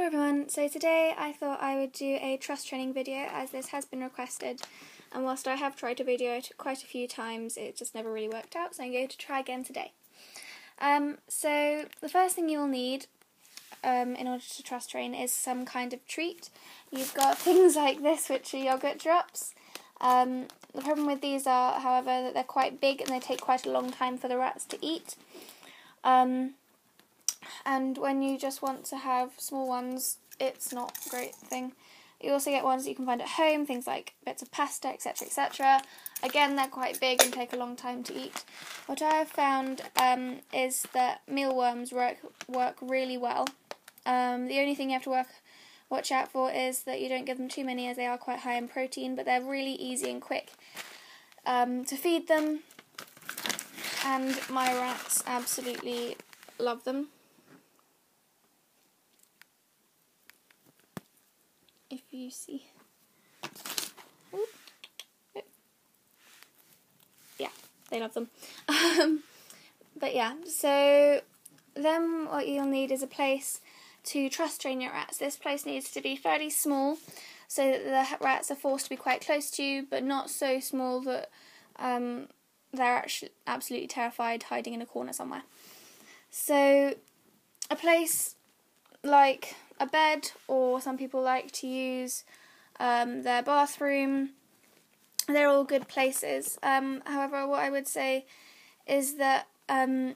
Hello everyone, so today I thought I would do a trust training video as this has been requested, and whilst I have tried to video it quite a few times it just never really worked out, so I'm going to try again today. So the first thing you'll need in order to trust train is some kind of treat. You've got things like this, which are yogurt drops. The problem with these are, however, that they're quite big and they take quite a long time for the rats to eat. And when you just want to have small ones, it's not a great thing. You also get ones that you can find at home, things like bits of pasta, etc, etc. Again, they're quite big and take a long time to eat. What I have found is that mealworms work really well. The only thing you have to watch out for is that you don't give them too many, as they are quite high in protein, but they're really easy and quick to feed them, and my rats absolutely love them. If you see. Yeah, they love them. But yeah, so then what you'll need is a place to trust train your rats. This place needs to be fairly small so that the rats are forced to be quite close to you, but not so small that they're actually absolutely terrified hiding in a corner somewhere. So a place like a bed, or some people like to use their bathroom. They're all good places. However, what I would say is that you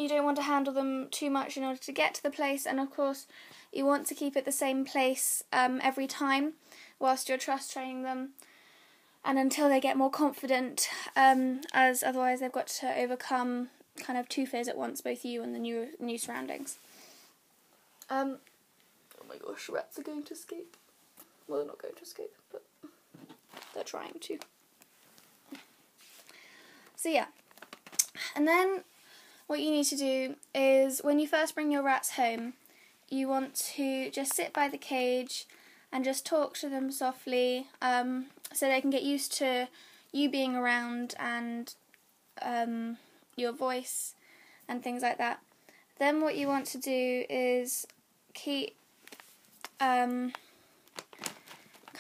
don't want to handle them too much in order to get to the place, and of course you want to keep it the same place every time whilst you're trust training them, and until they get more confident, as otherwise they've got to overcome kind of two fears at once, both you and the new surroundings. Oh my gosh, rats are going to escape. Well, they're not going to escape, but they're trying to. So yeah, and then what you need to do is, when you first bring your rats home, you want to just sit by the cage and just talk to them softly, so they can get used to you being around and your voice and things like that. Then what you want to do is keep kind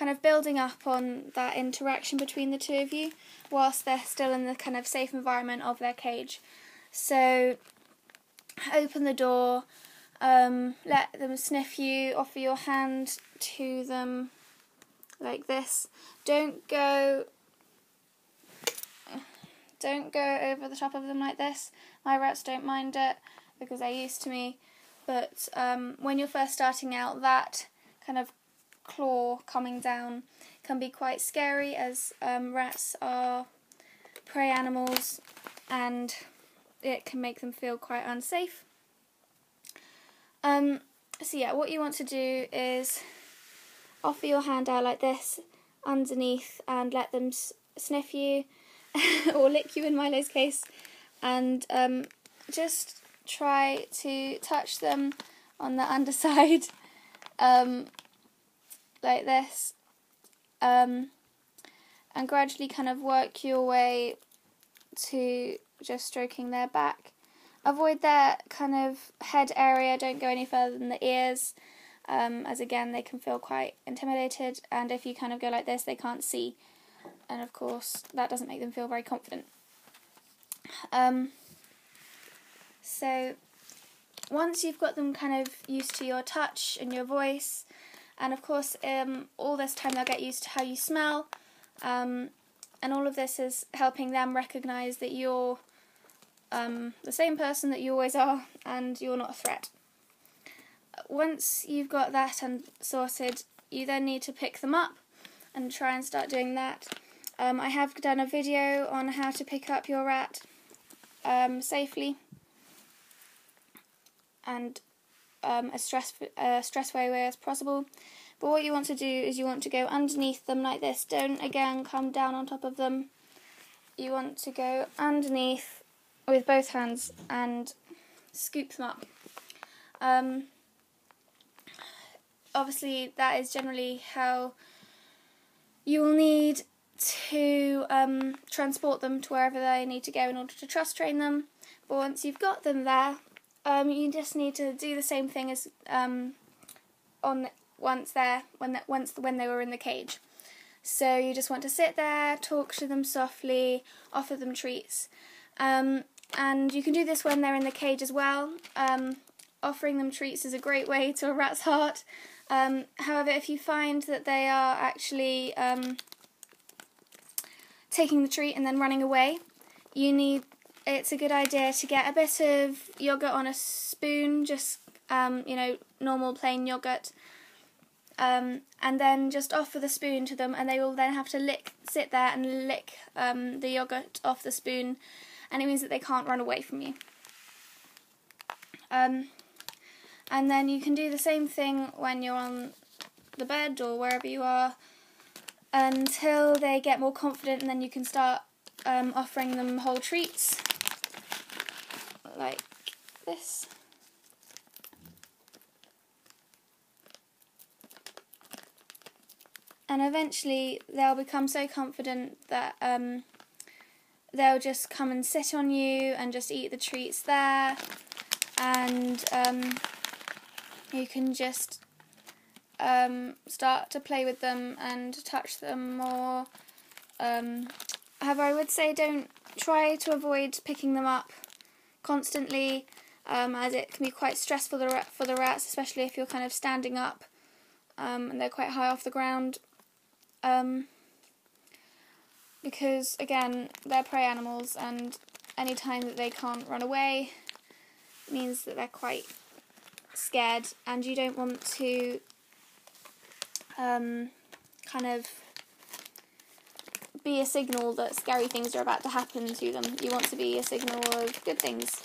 of building up on that interaction between the two of you whilst they're still in the kind of safe environment of their cage. So open the door, let them sniff you, offer your hand to them like this. Don't go over the top of them like this. My rats don't mind it because they're used to me. But when you're first starting out, that kind of claw coming down can be quite scary, as rats are prey animals and it can make them feel quite unsafe. So yeah, what you want to do is offer your hand out like this underneath and let them sniff you or lick you in Milo's case, and just try to touch them on the underside like this, and gradually kind of work your way to just stroking their back. Avoid their kind of head area, don't go any further than the ears, as again they can feel quite intimidated, and if you kind of go like this they can't see, and of course that doesn't make them feel very confident. So once you've got them kind of used to your touch and your voice, and of course all this time they'll get used to how you smell, and all of this is helping them recognise that you're the same person that you always are, and you're not a threat. Once you've got that sorted, you then need to pick them up and try and start doing that. I have done a video on how to pick up your rat safely and as stress-free way as possible. But what you want to do is you want to go underneath them like this. Don't again come down on top of them. You want to go underneath with both hands and scoop them up. Obviously that is generally how you will need to transport them to wherever they need to go in order to trust train them. But once you've got them there, you just need to do the same thing as on once they were in the cage. So you just want to sit there, talk to them softly, offer them treats. And you can do this when they're in the cage as well. Offering them treats is a great way to a rat's heart. However, if you find that they are actually taking the treat and then running away, it's a good idea to get a bit of yogurt on a spoon, just normal plain yogurt, and then just offer the spoon to them, and they will then have to sit there and lick the yogurt off the spoon, and it means that they can't run away from you. And then you can do the same thing when you're on the bed or wherever you are until they get more confident, and then you can start offering them whole treats like this. And eventually they'll become so confident that they'll just come and sit on you and just eat the treats there, and you can just start to play with them and touch them more. However, I would say don't try to avoid picking them up constantly, as it can be quite stressful for the rats, especially if you're kind of standing up and they're quite high off the ground. Because again, they're prey animals, and any time that they can't run away means that they're quite scared, and you don't want to kind of be a signal that scary things are about to happen to them. You want to be a signal of good things.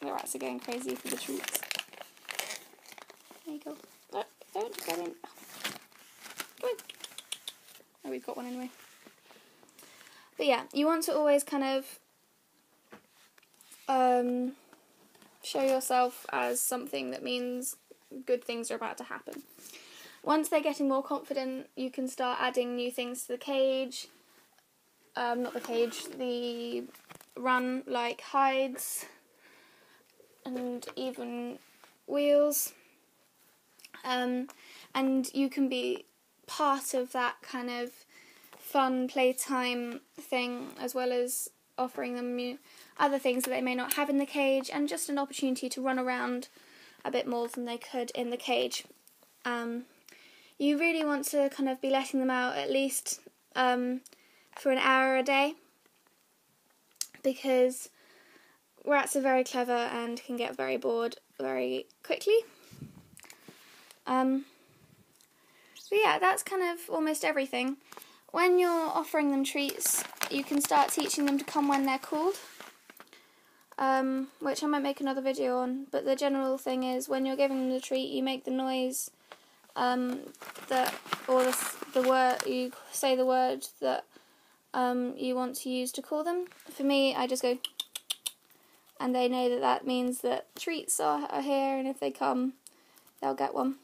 The rats are going crazy for the treats. There you go. Don't go in. Go in. Oh, we've got one anyway. But yeah, you want to always kind of show yourself as something that means good things are about to happen. Once they're getting more confident, you can start adding new things to the cage. The run, like hides and even wheels. And you can be part of that kind of fun playtime thing, as well as offering them other things that they may not have in the cage, and just an opportunity to run around a bit more than they could in the cage. You really want to kind of be letting them out at least for an hour a day, because rats are very clever and can get very bored very quickly. But yeah, that's kind of almost everything. When you're offering them treats, you can start teaching them to come when they're called, which I might make another video on, but the general thing is when you're giving them the treat, you make the noise you say the word that you want to use to call them. For me, I just go, and they know that that means that treats are here, and if they come, they'll get one.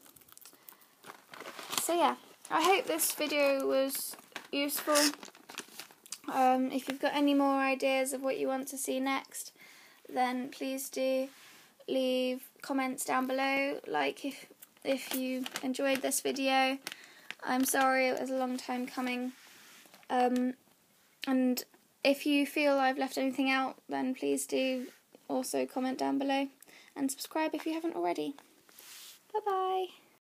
So yeah, I hope this video was useful. If you've got any more ideas of what you want to see next, then please do leave comments down below, like if you enjoyed this video. I'm sorry it was a long time coming, and if you feel I've left anything out, then please do also comment down below, and subscribe if you haven't already. Bye bye.